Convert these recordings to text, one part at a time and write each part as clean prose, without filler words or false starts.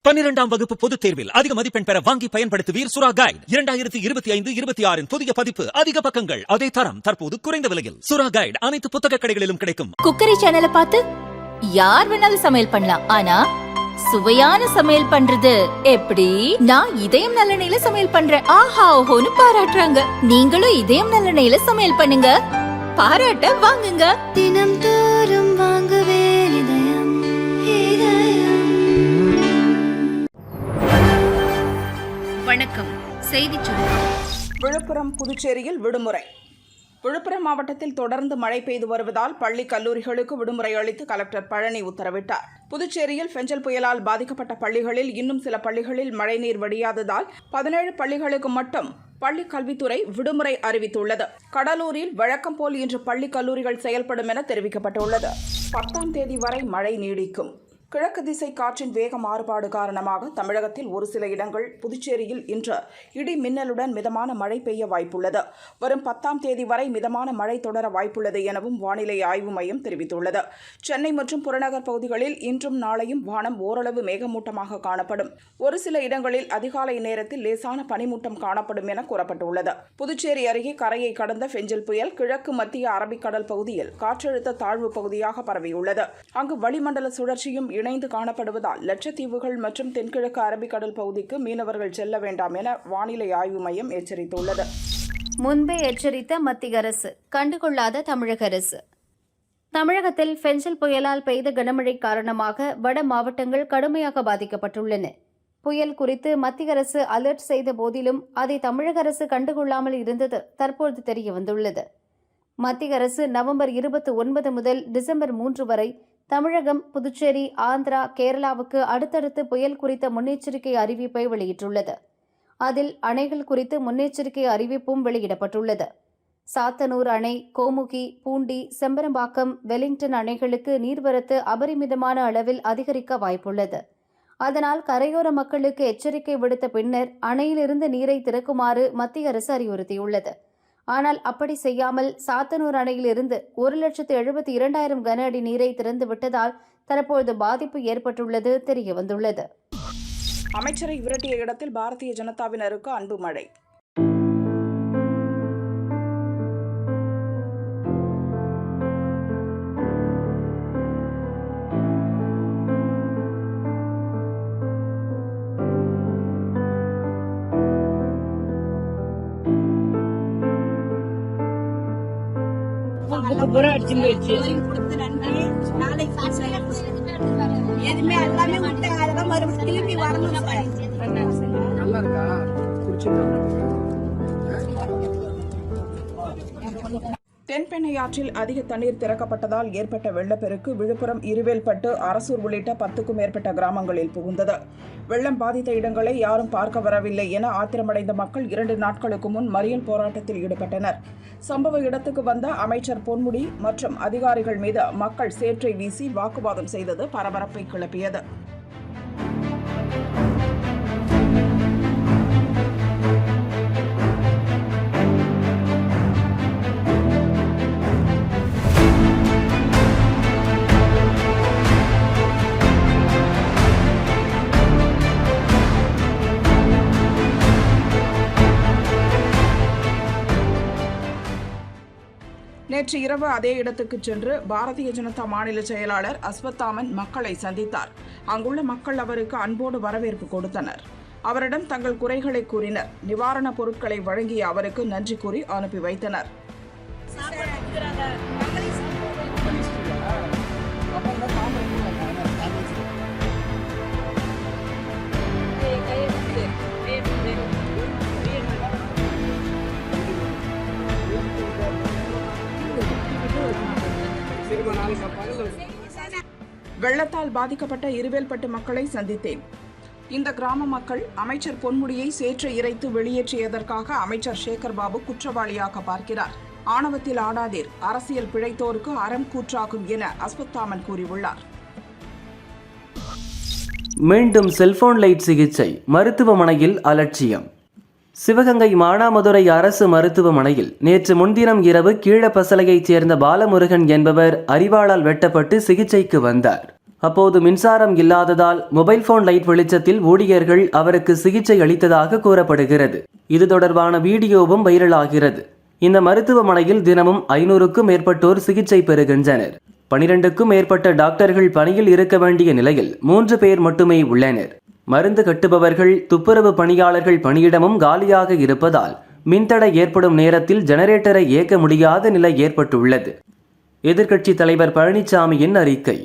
12ஆம் வகுப்பு பொதுத் தேர்வில் அதிக மதிப்பெண் பெற வாங்கி பயன்படுத்துவீர் சுறா கைட் 2025-26 புதிய பதிப்பு. அதிக பக்கங்கள், அதே தரம், தற்போது குறைந்த விலையில். சுறா கைட் அனைத்து புத்தக கடைகளிலும் கிடைக்கும். குக்கரி சேனலை பார்த்து யார் வேணாலும் சமையல் பண்ணலாம். ஆனா சுவையான சமையல் பண்றது எப்படி? நான் இதயம் நல்லெண்ணெயில சமையல் பண்றேன். ஆஹா ஓஹோன்னு பாராட்டுறாங்க. நீங்களும் இதயம் நல்லெண்ணெயில சமையல் பண்ணுங்க, பாராட்ட வாங்குங்க. தினம் தோறும் வாங்குவே இதயம் இதயம். வணக்கம். செய்திச் சுருக்கம். விழுப்புரம், புதுச்சேரியில் விடுமுறை. விழுப்புரம் மாவட்டத்தில் தொடர்ந்து மழை பெய்து வருவதால் பள்ளி கல்லூரிகளுக்கு விடுமுறை அளித்து கலெக்டர் பழனி உத்தரவிட்டார். புதுச்சேரியில் பெஞ்சல் புயலால் பாதிக்கப்பட்ட பள்ளிகளில் இன்னும் சில பள்ளிகளில் மழைநீர் வடியாததால் 17 பள்ளிகளுக்கு மட்டும் பள்ளி கல்வித்துறை விடுமுறை அறிவித்துள்ளது. கடலூரில் வழக்கம் போல் இன்று பள்ளி கல்லூரிகள் செயல்படும் என தெரிவிக்கப்பட்டுள்ளது. 10ஆம் தேதி வரை மழை நீடிக்கும். கிழக்கு திசை காற்றின் வேக மாறுபாடு காரணமாக தமிழகத்தில் ஒரு சில இடங்கள், புதுச்சேரியில் இன்று இடி மின்னலுடன் மிதமான மழை பெய்ய வாய்ப்புள்ளது. வரும் 10ஆம் தேதி வரை மிதமான மழை தொடர வாய்ப்புள்ளது எனவும் வானிலை ஆய்வு மையம் தெரிவித்துள்ளது. சென்னை மற்றும் புறநகர் பகுதிகளில் இன்றும் நாளையும் வானம் ஓரளவு மேகமூட்டமாக காணப்படும். ஒரு சில இடங்களில் அதிகாலை நேரத்தில் லேசான பனிமூட்டம் காணப்படும் என கூறப்பட்டுள்ளது. புதுச்சேரி அருகே கரையை கடந்த பெஞ்சல் புயல் கிழக்கு மத்திய அரபிக்கடல் பகுதியில் காற்றழுத்த தாழ்வு பகுதியாக பரவியுள்ளது. அங்கு வளிமண்டல சுழற்சியும் இணைந்து காணப்படுவதால் லட்சத்தீவுகள் மற்றும் தென்கிழக்கு அரபிக்கடல் பகுதிக்கு மீனவர்கள் செல்ல வேண்டாம் என வானிலை ஆய்வு மையம் எச்சரித்துள்ளது. முன்பே எச்சரித்த மத்திய அரசு, கண்டுகொள்ளாத தமிழக அரசு. தமிழகத்தில் பெஞ்சல் புயலால் பெய்த கனமழை காரணமாக வட மாவட்டங்கள் கடுமையாக பாதிக்கப்பட்டுள்ளன. புயல் குறித்து மத்திய அரசு அலர்ட் செய்த போதிலும் அதை தமிழக அரசு கண்டுகொள்ளாமல் இருந்தது தற்போது தெரியவந்துள்ளது. மத்திய அரசு நவம்பர் 29 முதல் டிசம்பர் 3 வரை தமிழகம், புதுச்சேரி, ஆந்திரா, கேரளாவுக்கு அடுத்தடுத்து புயல் குறித்த முன்னெச்சரிக்கை அறிவிப்பை வெளியிட்டுள்ளது. அதில் அணைகள் குறித்து முன்னெச்சரிக்கை அறிவிப்பும் வெளியிடப்பட்டுள்ளது. சாத்தனூர் அணை, கோமுகி, பூண்டி, செம்பரம்பாக்கம், வெலிங்டன் அணைகளுக்கு நீர்வரத்து அபரிமிதமான அளவில் அதிகரிக்க வாய்ப்புள்ளது. அதனால் கரையோர மக்களுக்கு எச்சரிக்கை விடுத்த பின்னர் அணையிலிருந்து நீரை திறக்குமாறு மத்திய அரசு அறிவுறுத்தியுள்ளது. ஆனால் அப்படி செய்யாமல் சாத்தனூர் அணையிலிருந்து 1,72,000 கன அடி நீரை திறந்து விட்டதால் தற்போது பாதிப்பு ஏற்பட்டுள்ளது தெரியவந்துள்ளது. அமைச்சரை விரட்டிய இடத்தில் பாரதிய ஜனதாவினருக்கு அன்பு மழை. எதுவுமே எல்லாமே விட்டு அதெல்லாம் மறுபடியும் திருப்பி வரணும். தென்பெண்ணையாற்றில் அதிக தண்ணீர் திறக்கப்பட்டதால் ஏற்பட்ட வெள்ளப்பெருக்கு விழுப்புரம், இருவேல்பட்டு, அரசூர் உள்ளிட்ட 10க்கும் மேற்பட்ட கிராமங்களில் புகுந்தது. வெள்ளம் பாதித்த இடங்களை யாரும் பார்க்க வரவில்லை என ஆத்திரமடைந்த மக்கள் 2 நாட்களுக்கு முன் மறியல் போராட்டத்தில் ஈடுபட்டனர். சம்பவ இடத்துக்கு வந்த அமைச்சர் பொன்முடி மற்றும் அதிகாரிகள் மீது மக்கள் சேற்றை வீசி வாக்குவாதம் செய்தது பரபரப்பை கிளப்பியது. நேற்று இரவு அதே இடத்துக்கு சென்று பாரதிய ஜனதா மாநில செயலாளர் அஸ்வத்தாமன் மக்களை சந்தித்தார். அங்குள்ள மக்கள் அவருக்கு அன்போடு வரவேற்பு கொடுத்தனர். அவரிடம் தங்கள் குறைகளை கூறினர். நிவாரணப் பொருட்களை வழங்கிய அவருக்கு நன்றி கூறி அனுப்பி வைத்தனர். வெள்ளத்தால் பாதிக்கப்பட்ட இருவேல்பட்டு மக்களை சந்தித்தேன். இந்த கிராம மக்கள் அமைச்சர் பொன்முடியை சேற்றை இறைத்து வெளியேற்றியதற்காக அமைச்சர் சேகர் பாபு குற்றவாளியாக பார்க்கிறார். ஆணவத்தில் ஆடாதீர், அரசியல் பிழைத்தோருக்கு அறம் கூற்றாகும் என அஸ்வத்தாமன் கூறியுள்ளார். மீண்டும் செல்போன் லைட் சிகிச்சை, மருத்துவமனையில் அலட்சியம். சிவகங்கை மானாமதுரை அரசு மருத்துவமனையில் நேற்று முன்தினம் இரவு கீழப்பசலையைச் சேர்ந்த பாலமுருகன் என்பவர் அரிவாளால் வெட்டப்பட்டு சிகிச்சைக்கு வந்தார். அப்போது மின்சாரம் இல்லாததால் மொபைல் போன் லைட் வெளிச்சத்தில் ஊழியர்கள் அவருக்கு சிகிச்சை அளித்ததாக கூறப்படுகிறது. இது தொடர்பான வீடியோவும் வைரலாகிறது. இந்த மருத்துவமனையில் தினமும் 500க்கும் மேற்பட்டோர் சிகிச்சை பெறுகின்றனர். 12க்கும் மேற்பட்ட டாக்டர்கள் பணியில் இருக்க வேண்டிய நிலையில் 3 பேர் மட்டுமே உள்ளனர். மருந்து கட்டுபவர்கள், துப்புரவு பணியாளர்கள் பணியிடமும் காலியாக இருப்பதால் மின்தடை ஏற்படும் நேரத்தில் ஜெனரேட்டரை இயக்க முடியாத நிலை ஏற்பட்டுள்ளது. எதிர்க்கட்சி தலைவர் பழனிசாமியின் அறிக்கை.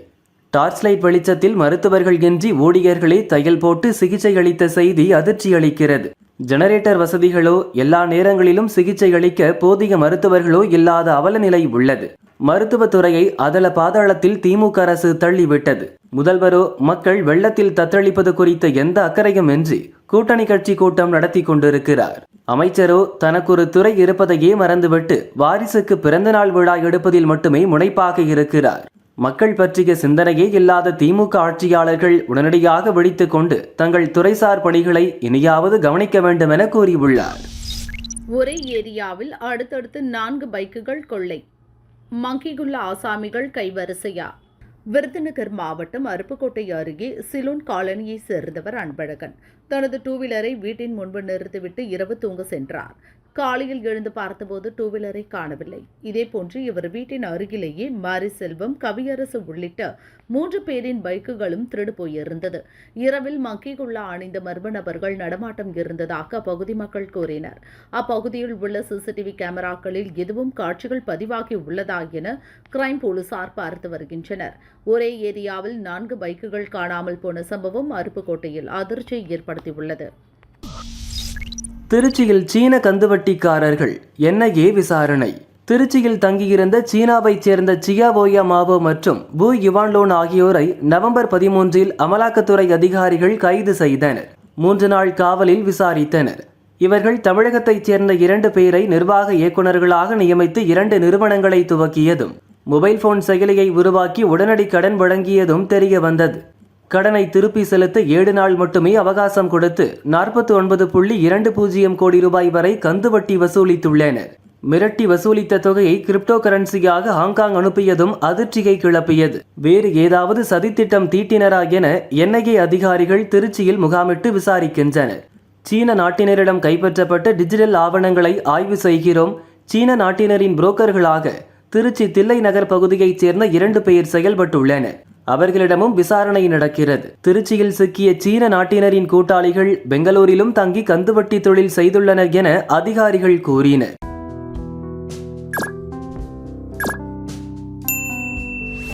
டார்ச் லைட் வெளிச்சத்தில் மருத்துவர்கள் இன்றி ஊழியர்களே தையல் போட்டு சிகிச்சை அளித்த செய்தி அதிர்ச்சி அளிக்கிறது. ஜெனரேட்டர் வசதிகளோ, எல்லா நேரங்களிலும் சிகிச்சை அளிக்க போதிய மருத்துவர்களோ இல்லாத அவல நிலை உள்ளது. மருத்துவத்துறையை அதல பாதாளத்தில் திமுக அரசு தள்ளிவிட்டது. முதல்வரோ மக்கள் வெள்ளத்தில் தத்தளிப்பது குறித்த எந்த அக்கறையும் இன்றி கூட்டணி கட்சி கூட்டம் நடத்தி கொண்டிருக்கிறார். அமைச்சரோ தனக்கொரு துறை இருப்பதையே மறந்துவிட்டு வாரிசுக்கு பிறந்தநாள் விழா எடுப்பதில் மட்டுமே முனைப்பாக இருக்கிறார். மக்கள் பற்றிய சிந்தனையே இல்லாத திமுக ஆட்சியாளர்கள் உடனடியாக வெடித்துக் கொண்டு தங்கள் துறைசார் பணிகளை இனியாவது கவனிக்க வேண்டும் என கூறியுள்ளார். ஒரே ஏரியாவில் அடுத்தடுத்து 4 பைக்குகள் கொள்ளை. மங்கிகுள்ள ஆசாமிகள் கைவரிசையா? விருதுநகர் மாவட்டம் அருப்புக்கோட்டை அருகே சிலோன் காலனியை சேர்ந்தவர் அன்பழகன் தனது டூவீலரை வீட்டின் முன்பு நிறுத்திவிட்டு இரவு தூங்க சென்றார். காலையில் எழுந்து பார்த்தபோது டூவீலரை காணவில்லை. இதேபோன்று இவர் வீட்டின் அருகிலேயே மாரி செல்வம், கவியரசு உள்ளிட்ட 3 பேரின் பைக்குகளும் திருடு போயிருந்தது. இரவில் மங்கிகுள்ளா அணிந்த மர்ம நபர்கள் நடமாட்டம் இருந்ததாக அப்பகுதி மக்கள் கூறினர். அப்பகுதியில் உள்ள சிசிடிவி கேமராக்களில் எதுவும் காட்சிகள் பதிவாகி உள்ளதா என கிரைம் போலீசார் பார்த்து வருகின்றனர். ஒரே ஏரியாவில் 4 பைக்குகள் காணாமல் போன சம்பவம் அருப்புக்கோட்டையில் அதிர்ச்சியை ஏற்படுத்தியுள்ளது. திருச்சியில் சீன கந்துவட்டிக்காரர்கள் NIA விசாரணை. திருச்சியில் தங்கியிருந்த சீனாவைச் சேர்ந்த சியா ஓயா மாவோ மற்றும் பூ யுவான்லோன் ஆகியோரை நவம்பர் 13இல் அமலாக்கத்துறை அதிகாரிகள் கைது செய்தனர். 3 நாள் காவலில் விசாரித்தனர். இவர்கள் தமிழகத்தைச் சேர்ந்த 2 பேரை நிர்வாக இயக்குநர்களாக நியமித்து 2 நிறுவனங்களை துவக்கியதும், மொபைல் போன் செயலியை உருவாக்கி உடனடி கடன் வழங்கியதும் தெரிய வந்தது. கடனை திருப்பி செலுத்த 7 நாள் மட்டுமே அவகாசம் கொடுத்து 49.20 கோடி ரூபாய் வரை கந்து வட்டி வசூலித்துள்ளனர். மிரட்டி வசூலித்த தொகையை கிரிப்டோ கரன்சியாக ஹாங்காங் அனுப்பியதும் அதிர்ச்சியை கிளப்பியது. வேறு ஏதாவது சதித்திட்டம் தீட்டினரா என NIA அதிகாரிகள் திருச்சியில் முகாமிட்டு விசாரிக்கின்றனர். சீன நாட்டினரிடம் கைப்பற்றப்பட்ட டிஜிட்டல் ஆவணங்களை ஆய்வு செய்கிறோம். சீன நாட்டினரின் புரோக்கர்களாக திருச்சி தில்லை நகர் பகுதியைச் சேர்ந்த 2 பேர் செயல்பட்டுள்ளனர். அவர்களிடமும் விசாரணை நடக்கிறது. திருச்சியில் சிக்கிய சீன நாட்டினரின் கூட்டாளிகள் பெங்களூரிலும் தங்கி கந்துவட்டி தொழில் செய்துள்ளனர் என அதிகாரிகள் கூறினர்.